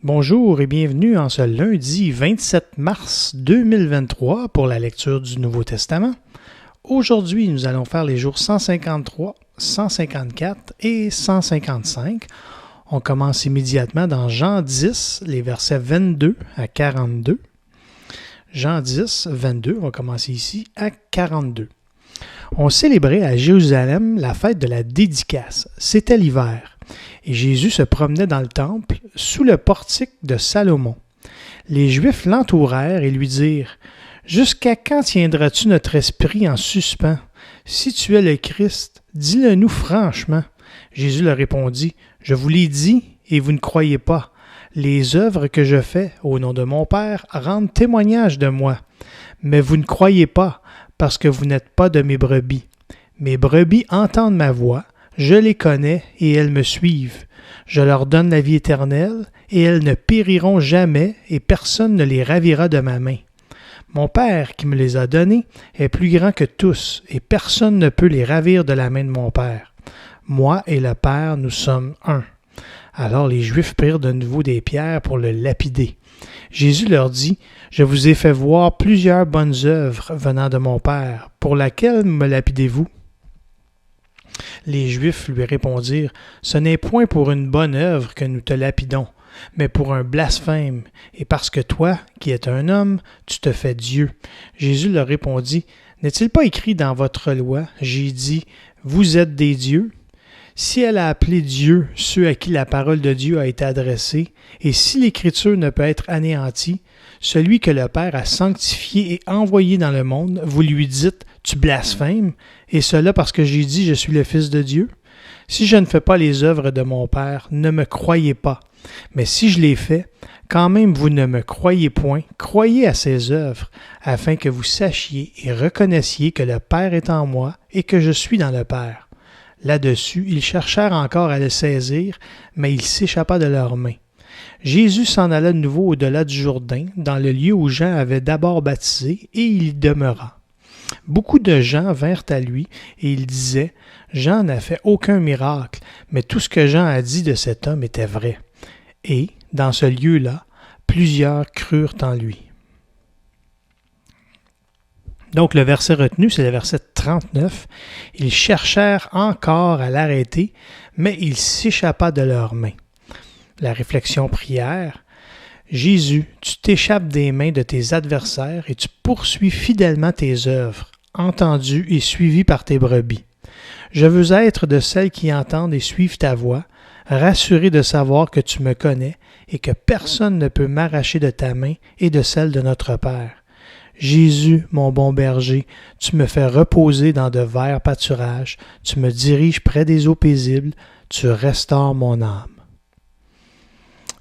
Bonjour et bienvenue en ce lundi 27 mars 2023 pour la lecture du Nouveau Testament. Aujourd'hui, nous allons faire les jours 153, 154 et 155. On commence immédiatement dans Jean 10, les versets 22 à 42. Jean 10, 22, on va commencer ici à 42. On célébrait à Jérusalem la fête de la dédicace. C'était l'hiver. Et Jésus se promenait dans le temple, sous le portique de Salomon. Les Juifs l'entourèrent et lui dirent « Jusqu'à quand tiendras-tu notre esprit en suspens? Si tu es le Christ, dis-le-nous franchement. » Jésus leur répondit « Je vous l'ai dit, et vous ne croyez pas. Les œuvres que je fais au nom de mon Père rendent témoignage de moi. Mais vous ne croyez pas, parce que vous n'êtes pas de mes brebis. Mes brebis entendent ma voix. Je les connais et elles me suivent. Je leur donne la vie éternelle et elles ne périront jamais et personne ne les ravira de ma main. Mon Père qui me les a donnés est plus grand que tous et personne ne peut les ravir de la main de mon Père. Moi et le Père, nous sommes un. » Alors les Juifs prirent de nouveau des pierres pour le lapider. Jésus leur dit « Je vous ai fait voir plusieurs bonnes œuvres venant de mon Père. Pour laquelle me lapidez-vous? » Les Juifs lui répondirent « Ce n'est point pour une bonne œuvre que nous te lapidons, mais pour un blasphème, et parce que toi, qui es un homme, tu te fais Dieu. » Jésus leur répondit « N'est-il pas écrit dans votre loi, j'ai dit, vous êtes des dieux? Si elle a appelé Dieu ceux à qui la parole de Dieu a été adressée, et si l'Écriture ne peut être anéantie, celui que le Père a sanctifié et envoyé dans le monde, vous lui dites « Tu blasphèmes », et cela parce que j'ai dit « Je suis le Fils de Dieu ». Si je ne fais pas les œuvres de mon Père, ne me croyez pas. Mais si je les fais, quand même vous ne me croyez point, croyez à ces œuvres, afin que vous sachiez et reconnaissiez que le Père est en moi et que je suis dans le Père. Là-dessus, ils cherchèrent encore à le saisir, mais il s'échappa de leurs mains. Jésus s'en alla de nouveau au-delà du Jourdain, dans le lieu où Jean avait d'abord baptisé, et il y demeura. Beaucoup de gens vinrent à lui, et ils disaient « Jean n'a fait aucun miracle, mais tout ce que Jean a dit de cet homme était vrai. » Et, dans ce lieu-là, plusieurs crurent en lui. Donc, le verset retenu, c'est le verset 39. « Ils cherchèrent encore à l'arrêter, mais il s'échappa de leurs mains. » La réflexion prière. Jésus, tu t'échappes des mains de tes adversaires et tu poursuis fidèlement tes œuvres, entendues et suivies par tes brebis. Je veux être de celles qui entendent et suivent ta voix, rassuré de savoir que tu me connais et que personne ne peut m'arracher de ta main et de celle de notre Père. Jésus, mon bon berger, tu me fais reposer dans de verts pâturages, tu me diriges près des eaux paisibles, tu restaures mon âme.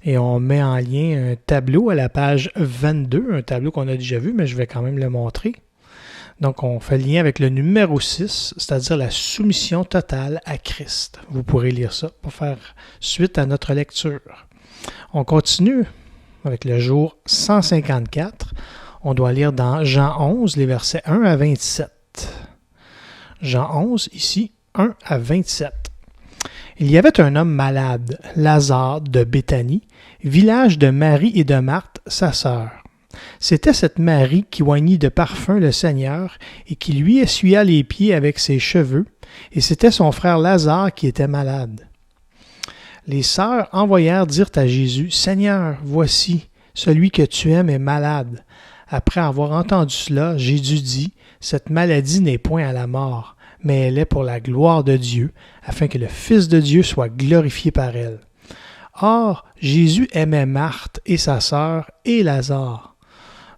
Et on met en lien un tableau à la page 22, un tableau qu'on a déjà vu, mais je vais quand même le montrer. Donc, on fait le lien avec le numéro 6, c'est-à-dire la soumission totale à Christ. Vous pourrez lire ça pour faire suite à notre lecture. On continue avec le jour 154. On doit lire dans Jean 11, les versets 1 à 27. Jean 11, ici, 1 à 27. Il y avait un homme malade, Lazare de Béthanie, village de Marie et de Marthe, sa sœur. C'était cette Marie qui oignit de parfum le Seigneur et qui lui essuya les pieds avec ses cheveux, et c'était son frère Lazare qui était malade. Les sœurs envoyèrent dire à Jésus, « Seigneur, voici, celui que tu aimes est malade. » Après avoir entendu cela, Jésus dit, « Cette maladie n'est point à la mort, mais elle est pour la gloire de Dieu, afin que le Fils de Dieu soit glorifié par elle. » Or, Jésus aimait Marthe et sa sœur et Lazare.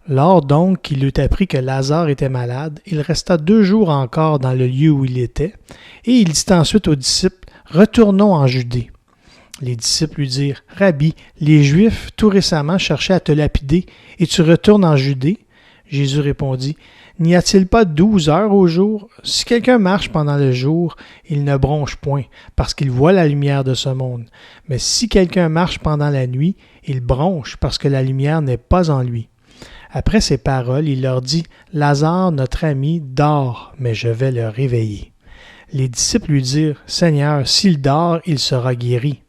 Lors donc qu'il eut appris que Lazare était malade, il resta 2 jours encore dans le lieu où il était, et il dit ensuite aux disciples, « Retournons en Judée. » Les disciples lui dirent, « Rabbi, les Juifs tout récemment cherchaient à te lapider, et tu retournes en Judée? » Jésus répondit, « N'y a-t-il pas 12 heures au jour? Si quelqu'un marche pendant le jour, il ne bronche point, parce qu'il voit la lumière de ce monde. Mais si quelqu'un marche pendant la nuit, il bronche, parce que la lumière n'est pas en lui. » Après ces paroles, il leur dit, « Lazare, notre ami, dort, mais je vais le réveiller. » Les disciples lui dirent, « Seigneur, s'il dort, il sera guéri. »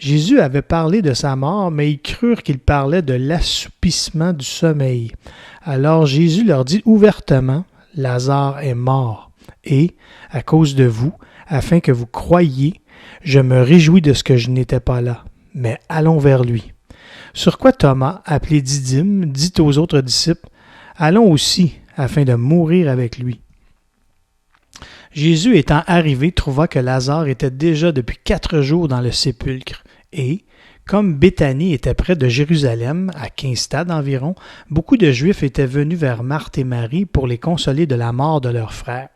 Jésus avait parlé de sa mort, mais ils crurent qu'il parlait de l'assoupissement du sommeil. Alors Jésus leur dit ouvertement, « Lazare est mort, et, à cause de vous, afin que vous croyiez, je me réjouis de ce que je n'étais pas là, mais allons vers lui. » Sur quoi Thomas, appelé Didyme, dit aux autres disciples, « Allons aussi, afin de mourir avec lui. » Jésus étant arrivé, trouva que Lazare était déjà depuis 4 jours dans le sépulcre, et, comme Béthanie était près de Jérusalem, à 15 stades environ, beaucoup de Juifs étaient venus vers Marthe et Marie pour les consoler de la mort de leur frère.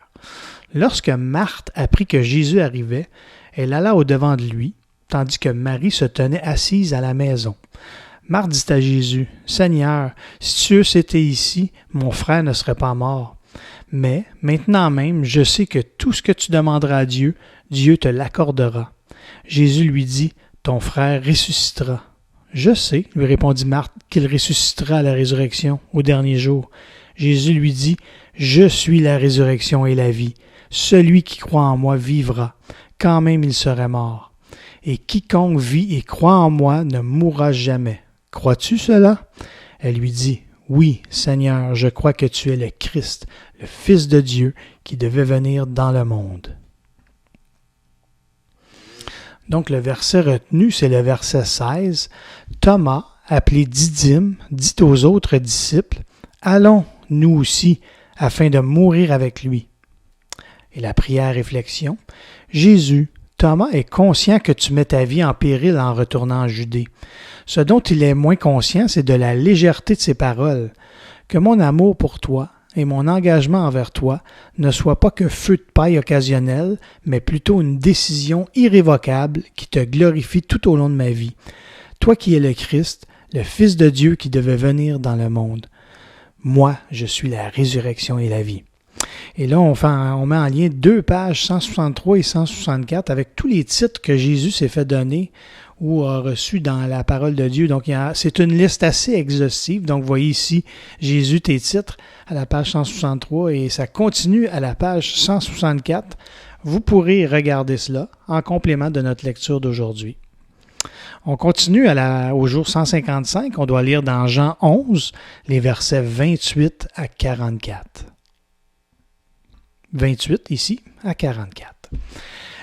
Lorsque Marthe apprit que Jésus arrivait, elle alla au-devant de lui, tandis que Marie se tenait assise à la maison. Marthe dit à Jésus, « Seigneur, si tu eusses été ici, mon frère ne serait pas mort. Mais maintenant même, je sais que tout ce que tu demanderas à Dieu, Dieu te l'accordera. » Jésus lui dit, « Ton frère ressuscitera. » « Je sais, lui répondit Marthe, qu'il ressuscitera à la résurrection, au dernier jour. Jésus lui dit, « Je suis la résurrection et la vie. Celui qui croit en moi vivra, quand même il serait mort. Et quiconque vit et croit en moi ne mourra jamais. Crois-tu cela? » Elle lui dit, « Oui, Seigneur, je crois que tu es le Christ, le Fils de Dieu, qui devait venir dans le monde. » Donc le verset retenu, c'est le verset 16. Thomas, appelé Didyme, dit aux autres disciples, « Allons, nous aussi, afin de mourir avec lui. » Et la prière réflexion. Jésus, Thomas est conscient que tu mets ta vie en péril en retournant en Judée. Ce dont il est moins conscient, c'est de la légèreté de ses paroles. Que mon amour pour toi et mon engagement envers toi ne soit pas que feu de paille occasionnel, mais plutôt une décision irrévocable qui te glorifie tout au long de ma vie. Toi qui es le Christ, le Fils de Dieu qui devait venir dans le monde. Moi, je suis la résurrection et la vie. Et là, on met en lien 2 pages 163 et 164 avec tous les titres que Jésus s'est fait donner ou a reçus dans la parole de Dieu. Donc, c'est une liste assez exhaustive. Donc, vous voyez ici, Jésus, tes titres, à la page 163 et ça continue à la page 164. Vous pourrez regarder cela en complément de notre lecture d'aujourd'hui. On continue au jour 155. On doit lire dans Jean 11, les versets 28 à 44. 28 ici à 44.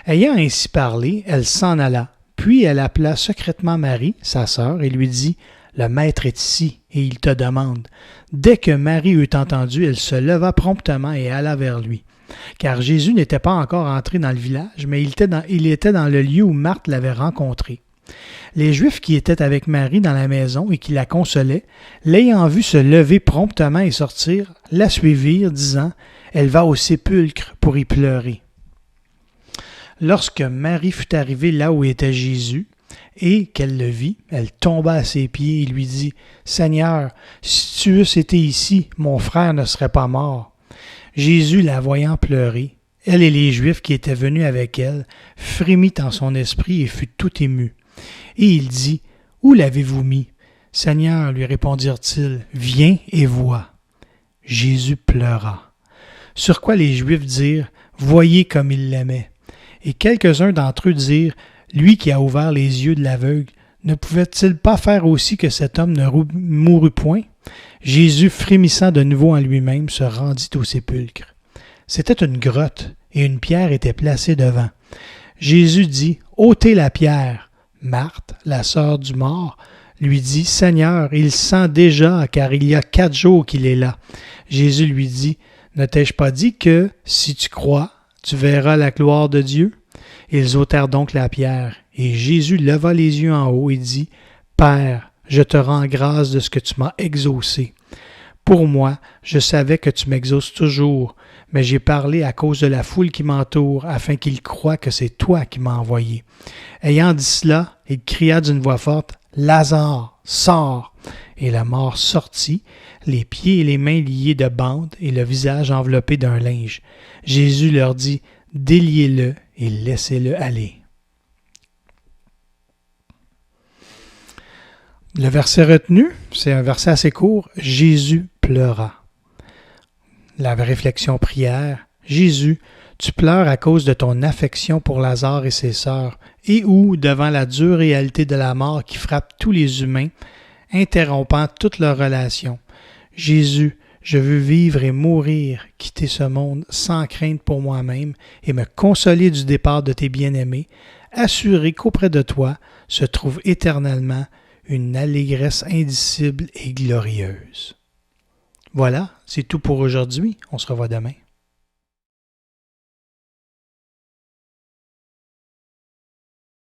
Ayant ainsi parlé, elle s'en alla. Puis elle appela secrètement Marie, sa sœur, et lui dit, « Le Maître est ici, et il te demande. » Dès que Marie eut entendu, elle se leva promptement et alla vers lui. Car Jésus n'était pas encore entré dans le village, mais il était dans le lieu où Marthe l'avait rencontré. Les Juifs qui étaient avec Marie dans la maison et qui la consolaient, l'ayant vue se lever promptement et sortir, la suivirent, disant, « Elle va au sépulcre pour y pleurer. » Lorsque Marie fut arrivée là où était Jésus, et qu'elle le vit, elle tomba à ses pieds et lui dit, « Seigneur, si tu eusses été ici, mon frère ne serait pas mort. » Jésus, la voyant pleurer, elle et les Juifs qui étaient venus avec elle, frémit en son esprit et fut tout ému. Et il dit, « Où l'avez-vous mis? » « Seigneur, lui répondirent-ils, viens et vois. » Jésus pleura. Sur quoi les Juifs dirent, « Voyez comme il l'aimait. » Et quelques-uns d'entre eux dirent, « Lui qui a ouvert les yeux de l'aveugle, ne pouvait-il pas faire aussi que cet homme ne mourût point? » Jésus, frémissant de nouveau en lui-même, se rendit au sépulcre. C'était une grotte, et une pierre était placée devant. Jésus dit, « Ôtez la pierre. » Marthe, la sœur du mort, lui dit, « Seigneur, il sent déjà, car il y a 4 jours qu'il est là. » Jésus lui dit, « Ne t'ai-je pas dit que, si tu crois, tu verras la gloire de Dieu? » Ils ôtèrent donc la pierre, et Jésus leva les yeux en haut et dit, « Père, je te rends grâce de ce que tu m'as exaucé. Pour moi, je savais que tu m'exauces toujours, mais j'ai parlé à cause de la foule qui m'entoure, afin qu'ils croient que c'est toi qui m'as envoyé. » Ayant dit cela, il cria d'une voix forte, « Lazare, sors !» Et le mort sortit, les pieds et les mains liés de bandes et le visage enveloppé d'un linge. Jésus leur dit, « Déliez-le et laissez-le aller. » Le verset retenu, c'est un verset assez court, « Jésus pleura. » La réflexion prière, « Jésus, Tu pleures à cause de ton affection pour Lazare et ses sœurs, et ou devant la dure réalité de la mort qui frappe tous les humains, interrompant toutes leurs relations. Jésus, je veux vivre et mourir, quitter ce monde sans crainte pour moi-même et me consoler du départ de tes bien-aimés, assurer qu'auprès de toi se trouve éternellement une allégresse indicible et glorieuse. Voilà, c'est tout pour aujourd'hui. On se revoit demain.